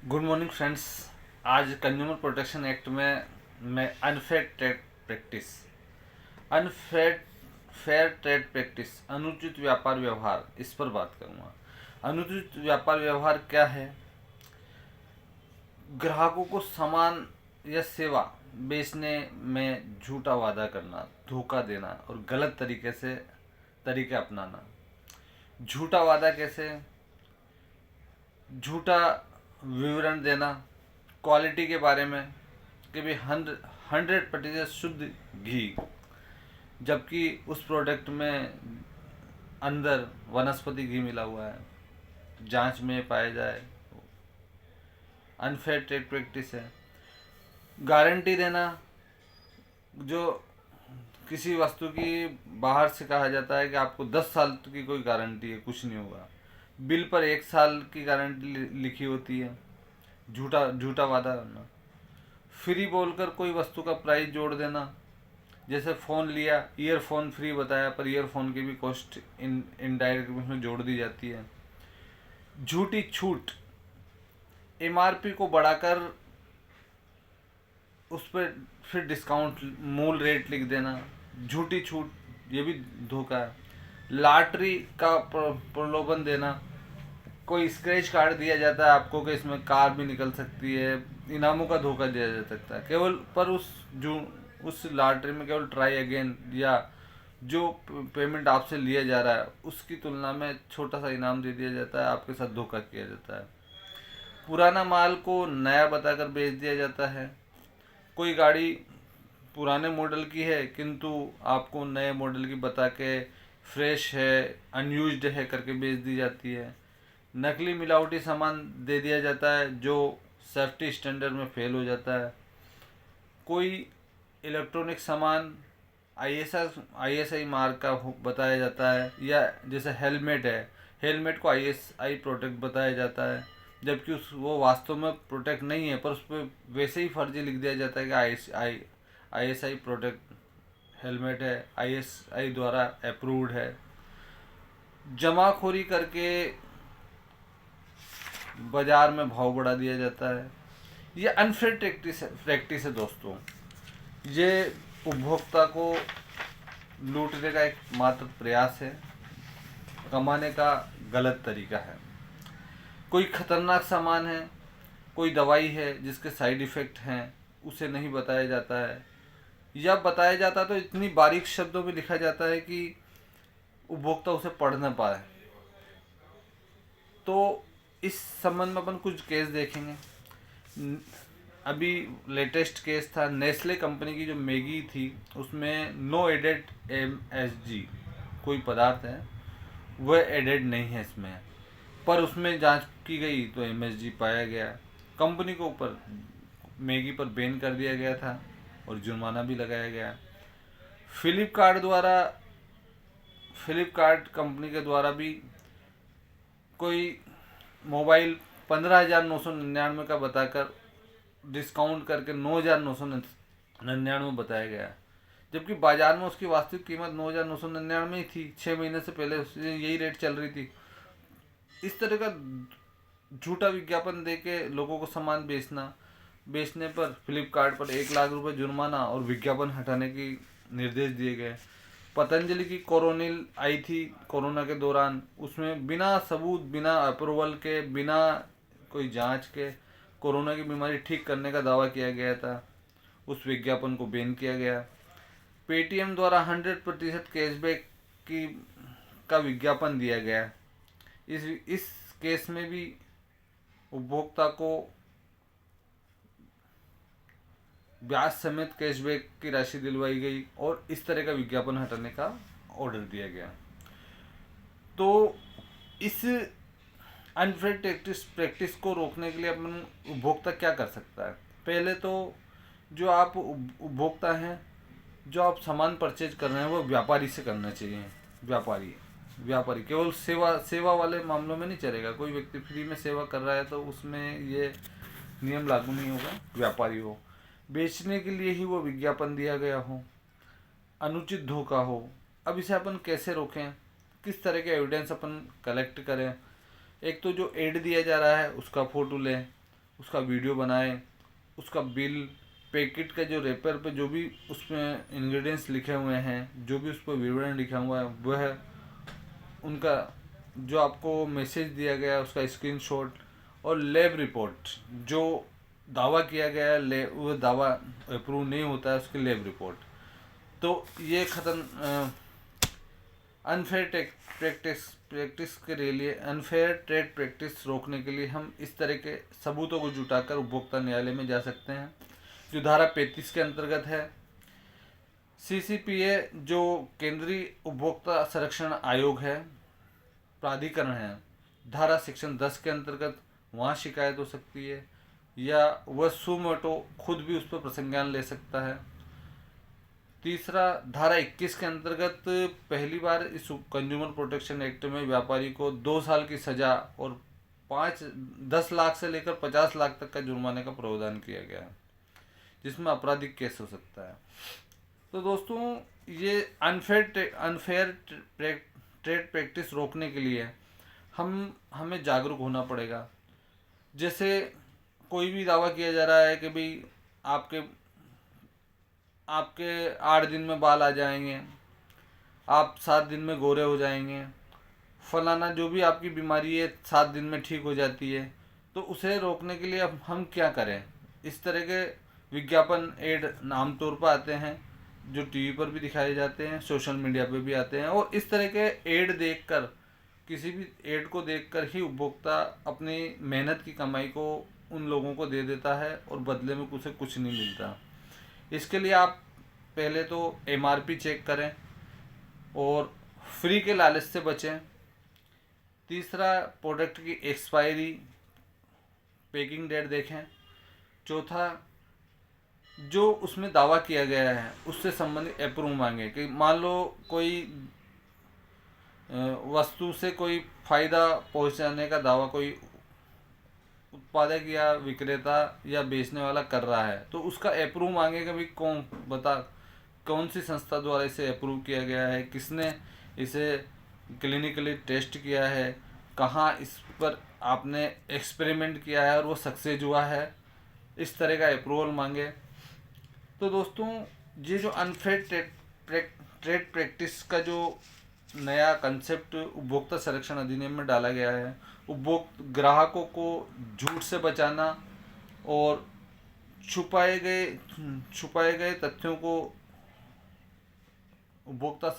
Good morning friends. आज consumer protection act में मैं unfair trade practice unfair fair trade practice अनुचित व्यापार व्यवहार इस पर बात करूंगा। अनुचित व्यापार व्यवहार क्या है? ग्राहकों को सामान या सेवा बेचने में झूठा वादा करना, धोखा देना और गलत तरीके अपनाना। झूठा वादा कैसे? झूठा विवरण देना क्वालिटी के बारे में कि भाई 100% शुद्ध घी, जबकि उस प्रोडक्ट में अंदर वनस्पति घी मिला हुआ है, जांच में पाया जाए। अनफेयर ट्रेड प्रैक्टिस है। गारंटी देना, जो किसी वस्तु की बाहर से कहा जाता है कि आपको 10 साल की कोई गारंटी है, कुछ नहीं होगा, बिल पर 1 साल की गारंटी लिखी होती है। झूठा झूठा वादा करना। फ्री बोलकर कोई वस्तु का प्राइस जोड़ देना, जैसे फ़ोन लिया, ईयरफोन फ्री बताया पर ईयरफोन की भी कॉस्ट इनडायरेक्ट उसमें जोड़ दी जाती है। झूठी छूट, एमआरपी को बढ़ाकर उस पर फिर डिस्काउंट मूल रेट लिख देना, झूठी छूट, ये भी धोखा है। लॉटरी का प्रलोभन देना, कोई स्क्रैच कार्ड दिया जाता है आपको कि इसमें कार भी निकल सकती है, इनामों का धोखा दिया जा सकता है केवल पर उस लॉटरी में केवल ट्राई अगेन या जो पेमेंट आपसे लिया जा रहा है उसकी तुलना में छोटा सा इनाम दे दिया जाता है, आपके साथ धोखा किया जाता है। पुराना माल को नया बताकर बेच दिया जाता है। कोई गाड़ी पुराने मॉडल की है किंतु आपको नए मॉडल की बता के फ्रेश है, अनयूज्ड है करके बेच दी जाती है। नकली मिलावटी सामान दे दिया जाता है जो सेफ्टी स्टैंडर्ड में फेल हो जाता है। कोई इलेक्ट्रॉनिक सामान आईएसआई मार्क का बताया जाता है, या जैसे हेलमेट है, हेलमेट को आईएसआई प्रोटेक्ट बताया जाता है, जबकि वो वास्तव में प्रोटेक्ट नहीं है, पर उस पर वैसे ही फर्जी लिख दिया जाता है कि आईएसआई प्रोटेक्ट हेलमेट है, आईएसआई द्वारा अप्रूव्ड है। जमाखोरी करके बाजार में भाव बढ़ा दिया जाता है। ये अनफेयर प्रैक्टिस है दोस्तों। ये उपभोक्ता को लूटने का एक मात्र प्रयास है, कमाने का गलत तरीका है। कोई खतरनाक सामान है, कोई दवाई है जिसके साइड इफ़ेक्ट हैं, उसे नहीं बताया जाता है, या बताया जाता तो इतनी बारीक शब्दों में लिखा जाता है कि उपभोक्ता उसे पढ़ न पाए। तो इस संबंध में अपन कुछ केस देखेंगे। अभी लेटेस्ट केस था, नेस्ले कंपनी की जो मैगी थी उसमें नो एडेड एमएसजी कोई पदार्थ है, वह एडेड नहीं है इसमें, पर उसमें जांच की गई तो एमएसजी पाया गया। कंपनी को ऊपर मैगी पर बैन कर दिया गया था और जुर्माना भी लगाया गया। फ्लिपकार्ट कंपनी के द्वारा भी कोई मोबाइल 15,999 का बताकर डिस्काउंट करके 9,999 बताया गया, जबकि बाजार में उसकी वास्तविक कीमत 9,999 ही थी। 6 महीने से पहले यही रेट चल रही थी। इस तरह का झूठा विज्ञापन देके लोगों को सामान बेचने पर फ्लिपकार्ट पर 1 लाख रुपए जुर्माना और विज्ञापन हटाने की निर्देश दिए गए। पतंजलि की कोरोनिल आई थी कोरोना के दौरान, उसमें बिना सबूत, बिना अप्रूवल के, बिना कोई जांच के कोरोना की बीमारी ठीक करने का दावा किया गया था, उस विज्ञापन को बैन किया गया। पेटीएम द्वारा 100% कैशबैक की का विज्ञापन दिया गया। इस केस में भी उपभोक्ता को ब्याज समेत कैशबैक की राशि दिलवाई गई और इस तरह का विज्ञापन हटाने का ऑर्डर दिया गया। तो इस अनफेयर प्रैक्टिस को रोकने के लिए अपन उपभोक्ता क्या कर सकता है? पहले तो जो आप उपभोक्ता हैं, जो आप सामान परचेज कर रहे हैं वो व्यापारी से करना चाहिए। व्यापारी केवल सेवा वाले मामलों में नहीं चलेगा। कोई व्यक्ति फ्री में सेवा कर रहा है तो उसमें ये नियम लागू नहीं होगा। व्यापारी हो, बेचने के लिए ही वो विज्ञापन दिया गया हो, अनुचित धोखा हो। अब इसे अपन कैसे रोकें, किस तरह के एविडेंस अपन कलेक्ट करें? एक तो जो एड दिया जा रहा है उसका फ़ोटो लें, उसका वीडियो बनाएं, उसका बिल, पैकेट का जो रैपर पे जो भी उसमें इंग्रेडिएंट्स लिखे हुए हैं, जो भी उस पर विवरण लिखा हुआ है, वह उनका जो आपको मैसेज दिया गया है उसका स्क्रीनशॉट, और लैब रिपोर्ट जो दावा किया गया है वो दावा अप्रूव नहीं होता है उसकी लैब रिपोर्ट। तो ये ख़त्म अनफेयर प्रैक्टिस के लिए, अनफेयर ट्रेड प्रैक्टिस रोकने के लिए हम इस तरह के सबूतों को जुटाकर उपभोक्ता न्यायालय में जा सकते हैं, जो धारा 35 के अंतर्गत है। CCPA जो केंद्रीय उपभोक्ता संरक्षण आयोग है, प्राधिकरण है, धारा सेक्शन 10 के अंतर्गत वहाँ शिकायत हो सकती है, या वह सुमोटो खुद भी उस पर प्रसंज्ञान ले सकता है। तीसरा, धारा 21 के अंतर्गत पहली बार इस कंज्यूमर प्रोटेक्शन एक्ट में व्यापारी को 2 साल की सजा और 10 लाख से लेकर 50 लाख तक का जुर्माने का प्रावधान किया गया है, जिसमें आपराधिक केस हो सकता है। तो दोस्तों, ये अनफेयर ट्रेड प्रैक्टिस रोकने के लिए हमें जागरूक होना पड़ेगा। जैसे कोई भी दावा किया जा रहा है कि भाई आपके 8 दिन में बाल आ जाएंगे, आप 7 दिन में गोरे हो जाएंगे, फलाना जो भी आपकी बीमारी है 7 दिन में ठीक हो जाती है, तो उसे रोकने के लिए अब हम क्या करें। इस तरह के विज्ञापन एड आमतौर पर आते हैं, जो टीवी पर भी दिखाए जाते हैं, सोशल मीडिया पे भी आते हैं, और इस तरह के एड देखकर, किसी भी एड को देखकर ही उपभोक्ता अपनी मेहनत की कमाई को उन लोगों को दे देता है और बदले में उसे कुछ नहीं मिलता। इसके लिए आप पहले तो MRP चेक करें और फ्री के लालच से बचें। तीसरा, प्रोडक्ट की एक्सपायरी, पैकिंग डेट देखें। चौथा, जो उसमें दावा किया गया है उससे संबंधित अप्रूव मांगे, कि मान लो कोई वस्तु से कोई फायदा पहुंचाने का दावा कोई उत्पादक या विक्रेता या बेचने वाला कर रहा है, तो उसका अप्रूव मांगे कि भाई कौन सी संस्था द्वारा इसे अप्रूव किया गया है, किसने इसे क्लिनिकली टेस्ट किया है, कहाँ इस पर आपने एक्सपेरिमेंट किया है और वो सक्सेस हुआ है, इस तरह का अप्रूवल मांगे। तो दोस्तों, ये जो अनफेयर ट्रेड प्रैक्टिस का जो नया कंसेप्ट उपभोक्ता संरक्षण अधिनियम में डाला गया है, ग्राहकों को झूठ से बचाना और छुपाए गए तथ्यों को उपभोक्ता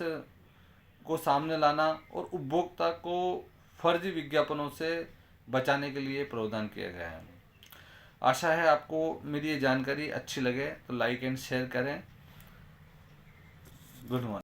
को सामने लाना और उपभोक्ता को फर्जी विज्ञापनों से बचाने के लिए प्रावधान किया गया है। आशा है आपको मेरी ये जानकारी अच्छी लगे तो लाइक एंड शेयर करें। Good morning.